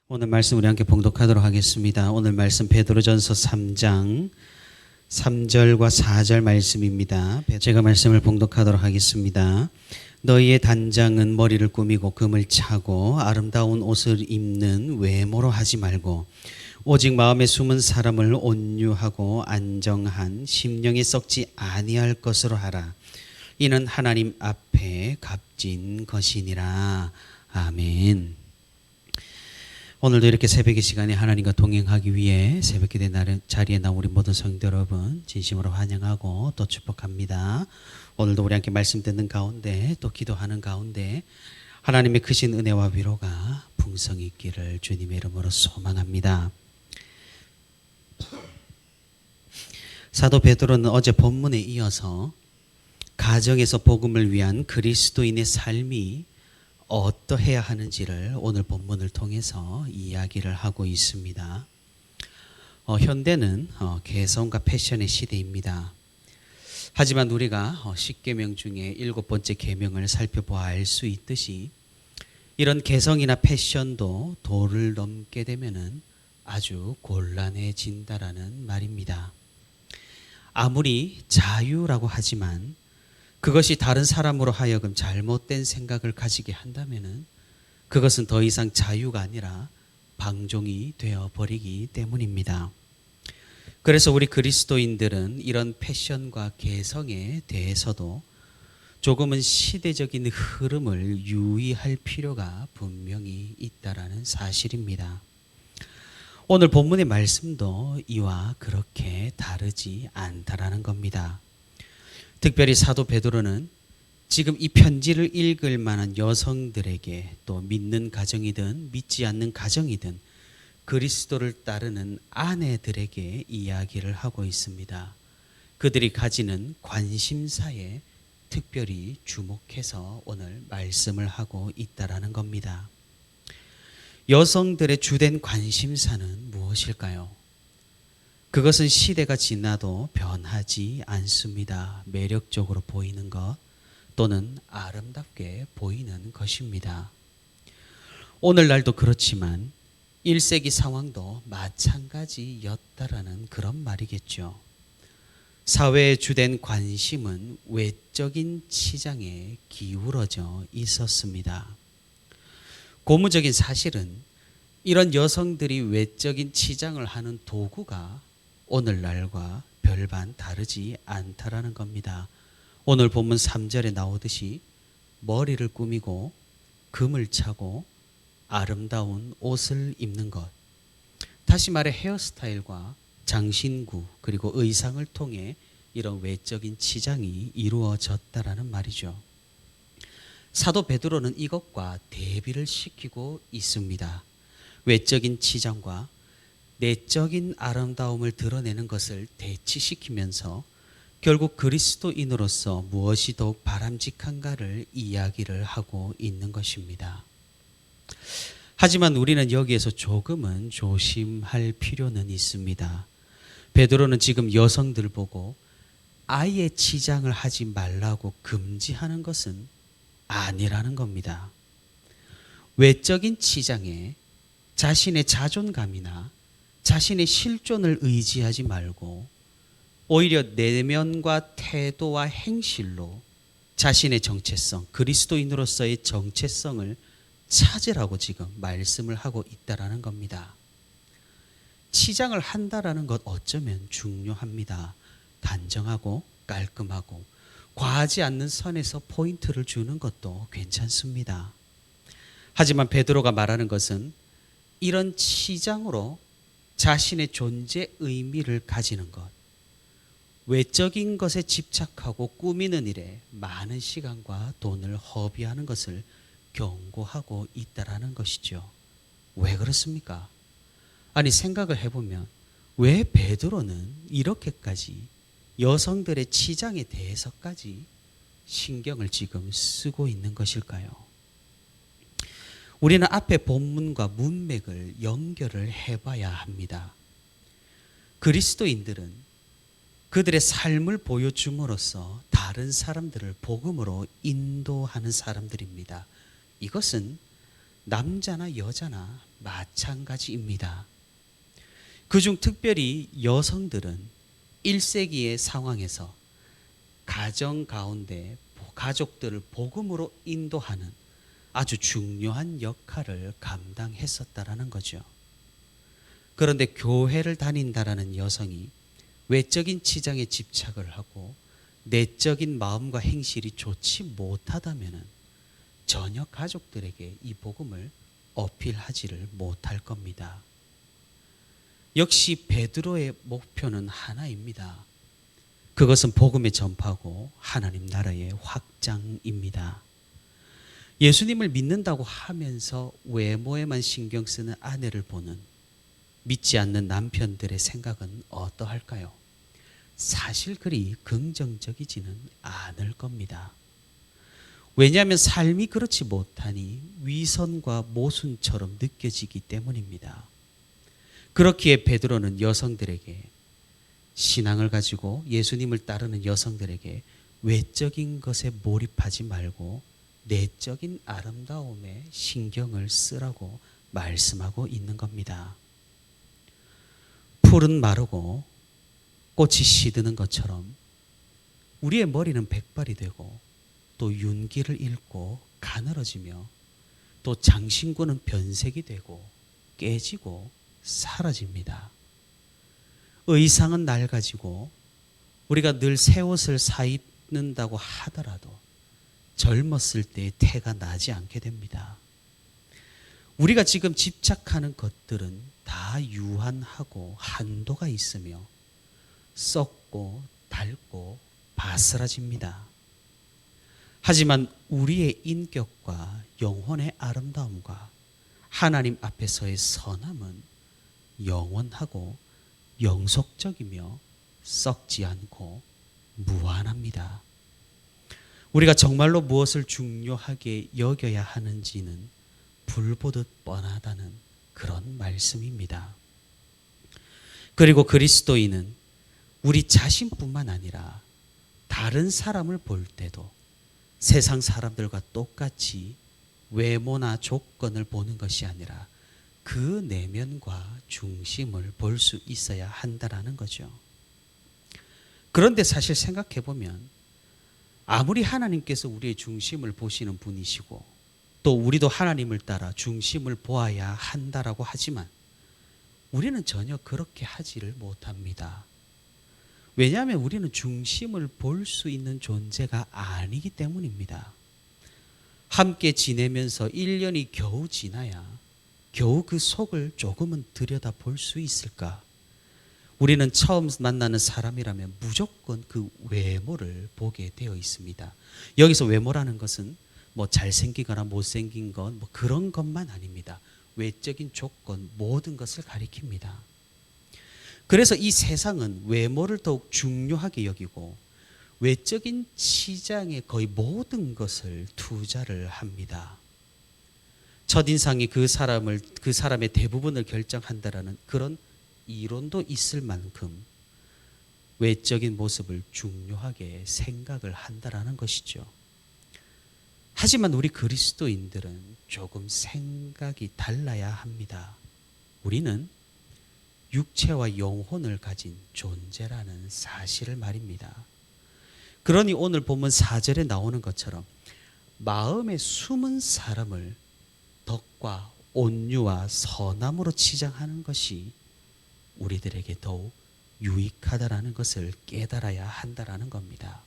오늘 말씀 우리 함께 봉독하도록 하겠습니다. 오늘 말씀 베드로전서 3장 3절과 4절 말씀입니다. 제가 말씀을 봉독하도록 하겠습니다. 너희의 단장은 머리를 꾸미고 금을 차고 아름다운 옷을 입는 외모로 하지 말고 오직 마음에 숨은 사람을 온유하고 안정한 심령이 썩지 아니할 것으로 하라. 이는 하나님 앞에 값진 것이니라. 아멘. 오늘도 이렇게 새벽의 시간에 하나님과 동행하기 위해 새벽기도의 자리에 나온 우리 모든 성도 여러분 진심으로 환영하고 또 축복합니다. 오늘도 우리 함께 말씀 듣는 가운데 또 기도하는 가운데 하나님의 크신 은혜와 위로가 풍성히 있기를 주님의 이름으로 소망합니다. 사도 베드로는 어제 본문에 이어서 가정에서 복음을 위한 그리스도인의 삶이 어떠해야 하는지를 오늘 본문을 통해서 이야기를 하고 있습니다. 현대는 개성과 패션의 시대입니다. 하지만 우리가 10계명 중에 7번째 계명을 살펴보아 알 수 있듯이 이런 개성이나 패션도 도를 넘게 되면은 아주 곤란해진다라는 말입니다. 아무리 자유라고 하지만 그것이 다른 사람으로 하여금 잘못된 생각을 가지게 한다면은 그것은 더 이상 자유가 아니라 방종이 되어버리기 때문입니다. 그래서 우리 그리스도인들은 이런 패션과 개성에 대해서도 조금은 시대적인 흐름을 유의할 필요가 분명히 있다라는 사실입니다. 오늘 본문의 말씀도 이와 그렇게 다르지 않다라는 겁니다. 특별히 사도 베드로는 지금 이 편지를 읽을 만한 여성들에게 또 믿는 가정이든 믿지 않는 가정이든 그리스도를 따르는 아내들에게 이야기를 하고 있습니다. 그들이 가지는 관심사에 특별히 주목해서 오늘 말씀을 하고 있다라는 겁니다. 여성들의 주된 관심사는 무엇일까요? 그것은 시대가 지나도 변하지 않습니다. 매력적으로 보이는 것 또는 아름답게 보이는 것입니다. 오늘날도 그렇지만 1세기 상황도 마찬가지였다라는 그런 말이겠죠. 사회의 주된 관심은 외적인 치장에 기울어져 있었습니다. 고무적인 사실은 이런 여성들이 외적인 치장을 하는 도구가 오늘날과 별반 다르지 않다라는 겁니다. 오늘 본문 3절에 나오듯이 머리를 꾸미고 금을 차고 아름다운 옷을 입는 것. 다시 말해 헤어스타일과 장신구 그리고 의상을 통해 이런 외적인 치장이 이루어졌다라는 말이죠. 사도 베드로는 이것과 대비를 시키고 있습니다. 외적인 치장과 내적인 아름다움을 드러내는 것을 대치시키면서 결국 그리스도인으로서 무엇이 더욱 바람직한가를 이야기를 하고 있는 것입니다. 하지만 우리는 여기에서 조금은 조심할 필요는 있습니다. 베드로는 지금 여성들 보고 아예 치장을 하지 말라고 금지하는 것은 아니라는 겁니다. 외적인 치장에 자신의 자존감이나 자신의 실존을 의지하지 말고 오히려 내면과 태도와 행실로 자신의 정체성, 그리스도인으로서의 정체성을 찾으라고 지금 말씀을 하고 있다라는 겁니다. 치장을 한다라는 것 어쩌면 중요합니다. 단정하고 깔끔하고 과하지 않는 선에서 포인트를 주는 것도 괜찮습니다. 하지만 베드로가 말하는 것은 이런 치장으로 자신의 존재 의미를 가지는 것, 외적인 것에 집착하고 꾸미는 일에 많은 시간과 돈을 허비하는 것을 경고하고 있다라는 것이죠. 왜 그렇습니까? 아니 생각을 해보면 왜 베드로는 이렇게까지 여성들의 치장에 대해서까지 신경을 지금 쓰고 있는 것일까요? 우리는 앞에 본문과 문맥을 연결을 해봐야 합니다. 그리스도인들은 그들의 삶을 보여줌으로써 다른 사람들을 복음으로 인도하는 사람들입니다. 이것은 남자나 여자나 마찬가지입니다. 그중 특별히 여성들은 1세기의 상황에서 가정 가운데 가족들을 복음으로 인도하는 아주 중요한 역할을 감당했었다라는 거죠. 그런데 교회를 다닌다라는 여성이 외적인 치장에 집착을 하고 내적인 마음과 행실이 좋지 못하다면 전혀 가족들에게 이 복음을 어필하지를 못할 겁니다. 역시 베드로의 목표는 하나입니다. 그것은 복음의 전파고 하나님 나라의 확장입니다. 예수님을 믿는다고 하면서 외모에만 신경 쓰는 아내를 보는 믿지 않는 남편들의 생각은 어떠할까요? 사실 그리 긍정적이지는 않을 겁니다. 왜냐하면 삶이 그렇지 못하니 위선과 모순처럼 느껴지기 때문입니다. 그렇기에 베드로는 여성들에게, 신앙을 가지고 예수님을 따르는 여성들에게 외적인 것에 몰입하지 말고 내적인 아름다움에 신경을 쓰라고 말씀하고 있는 겁니다. 풀은 마르고 꽃이 시드는 것처럼 우리의 머리는 백발이 되고 또 윤기를 잃고 가늘어지며 또 장신구는 변색이 되고 깨지고 사라집니다. 의상은 낡아지고 우리가 늘 새 옷을 사입는다고 하더라도 젊었을 때의 태가 나지 않게 됩니다. 우리가 지금 집착하는 것들은 다 유한하고 한도가 있으며 썩고 닳고 바스라집니다. 하지만 우리의 인격과 영혼의 아름다움과 하나님 앞에서의 선함은 영원하고 영속적이며 썩지 않고 무한합니다. 우리가 정말로 무엇을 중요하게 여겨야 하는지는 불보듯 뻔하다는 그런 말씀입니다. 그리고 그리스도인은 우리 자신뿐만 아니라 다른 사람을 볼 때도 세상 사람들과 똑같이 외모나 조건을 보는 것이 아니라 그 내면과 중심을 볼 수 있어야 한다라는 거죠. 그런데 사실 생각해 보면 아무리 하나님께서 우리의 중심을 보시는 분이시고 또 우리도 하나님을 따라 중심을 보아야 한다라고 하지만 우리는 전혀 그렇게 하지를 못합니다. 왜냐하면 우리는 중심을 볼 수 있는 존재가 아니기 때문입니다. 함께 지내면서 1년이 겨우 지나야 겨우 그 속을 조금은 들여다볼 수 있을까? 우리는 처음 만나는 사람이라면 무조건 그 외모를 보게 되어 있습니다. 여기서 외모라는 것은 뭐 잘생기거나 못생긴 건 뭐 그런 것만 아닙니다. 외적인 조건 모든 것을 가리킵니다. 그래서 이 세상은 외모를 더욱 중요하게 여기고 외적인 치장에 거의 모든 것을 투자를 합니다. 첫인상이 그 사람의 대부분을 결정한다라는 그런 이론도 있을 만큼 외적인 모습을 중요하게 생각을 한다라는 것이죠. 하지만 우리 그리스도인들은 조금 생각이 달라야 합니다. 우리는 육체와 영혼을 가진 존재라는 사실을 말입니다. 그러니 오늘 본문 4절에 나오는 것처럼 마음에 숨은 사람을 덕과 온유와 선함으로 치장하는 것이 우리들에게 더욱 유익하다라는 것을 깨달아야 한다라는 겁니다.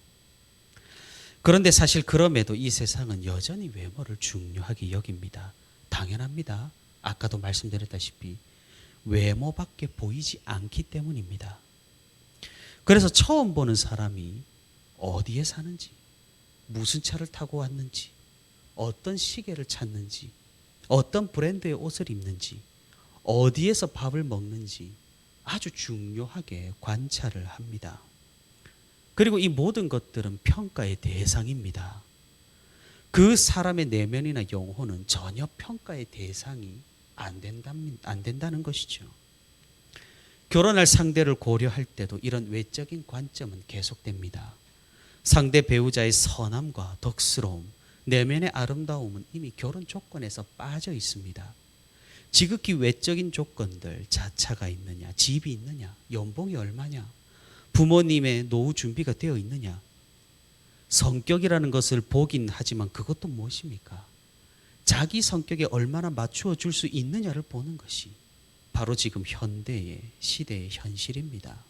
그런데 사실 그럼에도 이 세상은 여전히 외모를 중요하게 여깁니다. 당연합니다. 아까도 말씀드렸다시피 외모밖에 보이지 않기 때문입니다. 그래서 처음 보는 사람이 어디에 사는지, 무슨 차를 타고 왔는지, 어떤 시계를 찾는지, 어떤 브랜드의 옷을 입는지, 어디에서 밥을 먹는지 아주 중요하게 관찰을 합니다. 그리고 이 모든 것들은 평가의 대상입니다. 그 사람의 내면이나 영혼은 전혀 평가의 대상이 안 된다는 것이죠. 결혼할 상대를 고려할 때도 이런 외적인 관점은 계속됩니다. 상대 배우자의 선함과 덕스러움, 내면의 아름다움은 이미 결혼 조건에서 빠져 있습니다. 지극히 외적인 조건들, 자차가 있느냐, 집이 있느냐, 연봉이 얼마냐, 부모님의 노후 준비가 되어 있느냐, 성격이라는 것을 보긴 하지만 그것도 무엇입니까? 자기 성격에 얼마나 맞추어 줄 수 있느냐를 보는 것이 바로 지금 현대의 시대의 현실입니다.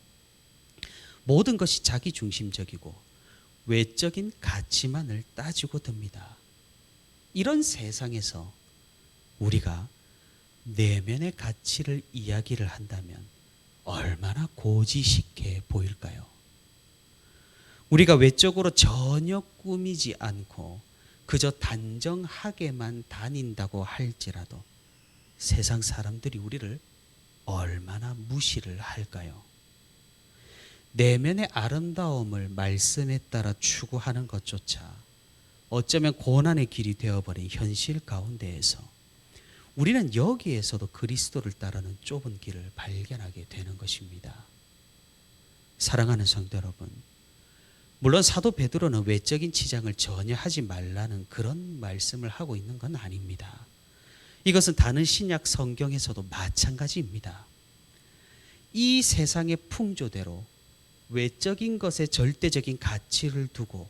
모든 것이 자기 중심적이고 외적인 가치만을 따지고 듭니다. 이런 세상에서 우리가 내면의 가치를 이야기를 한다면 얼마나 고지식해 보일까요? 우리가 외적으로 전혀 꾸미지 않고 그저 단정하게만 다닌다고 할지라도 세상 사람들이 우리를 얼마나 무시를 할까요? 내면의 아름다움을 말씀에 따라 추구하는 것조차 어쩌면 고난의 길이 되어버린 현실 가운데에서 우리는 여기에서도 그리스도를 따르는 좁은 길을 발견하게 되는 것입니다. 사랑하는 성도 여러분, 물론 사도 베드로는 외적인 치장을 전혀 하지 말라는 그런 말씀을 하고 있는 건 아닙니다. 이것은 다른 신약 성경에서도 마찬가지입니다. 이 세상의 풍조대로 외적인 것에 절대적인 가치를 두고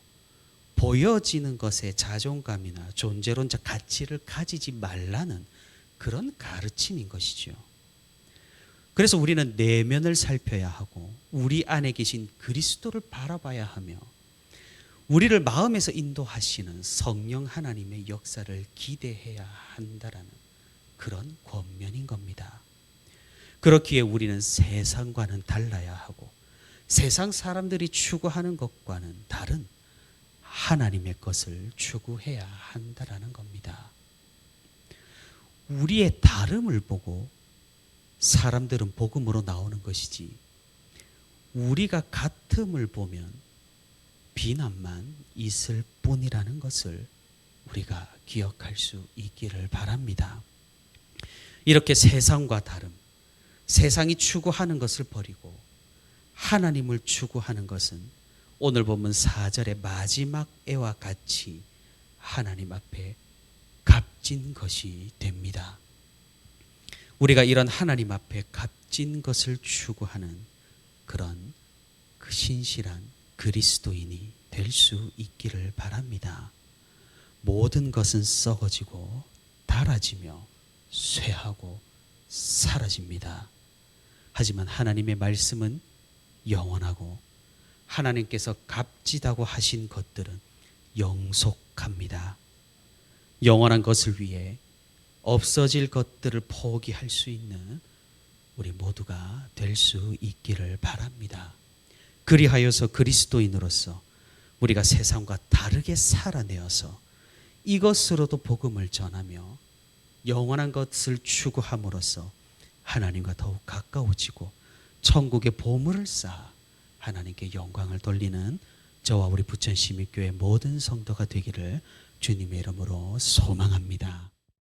보여지는 것에 자존감이나 존재론적 가치를 가지지 말라는 그런 가르침인 것이죠. 그래서 우리는 내면을 살펴야 하고 우리 안에 계신 그리스도를 바라봐야 하며 우리를 마음에서 인도하시는 성령 하나님의 역사를 기대해야 한다라는 그런 권면인 겁니다. 그렇기에 우리는 세상과는 달라야 하고 세상 사람들이 추구하는 것과는 다른 하나님의 것을 추구해야 한다라는 겁니다. 우리의 다름을 보고 사람들은 복음으로 나오는 것이지 우리가 같음을 보면 비난만 있을 뿐이라는 것을 우리가 기억할 수 있기를 바랍니다. 이렇게 세상과 다름, 세상이 추구하는 것을 버리고 하나님을 추구하는 것은 오늘 본문 4절의 마지막 애와 같이 하나님 앞에 값진 것이 됩니다. 우리가 이런 하나님 앞에 값진 것을 추구하는 그런 그 신실한 그리스도인이 될 수 있기를 바랍니다. 모든 것은 썩어지고 닳아지며 쇠하고 사라집니다. 하지만 하나님의 말씀은 영원하고 하나님께서 값지다고 하신 것들은 영속합니다. 영원한 것을 위해 없어질 것들을 포기할 수 있는 우리 모두가 될 수 있기를 바랍니다. 그리하여서 그리스도인으로서 우리가 세상과 다르게 살아내어서 이것으로도 복음을 전하며 영원한 것을 추구함으로써 하나님과 더욱 가까워지고 천국의 보물을 쌓아 하나님께 영광을 돌리는 저와 우리 부천시민교회 모든 성도가 되기를 주님의 이름으로 소망합니다.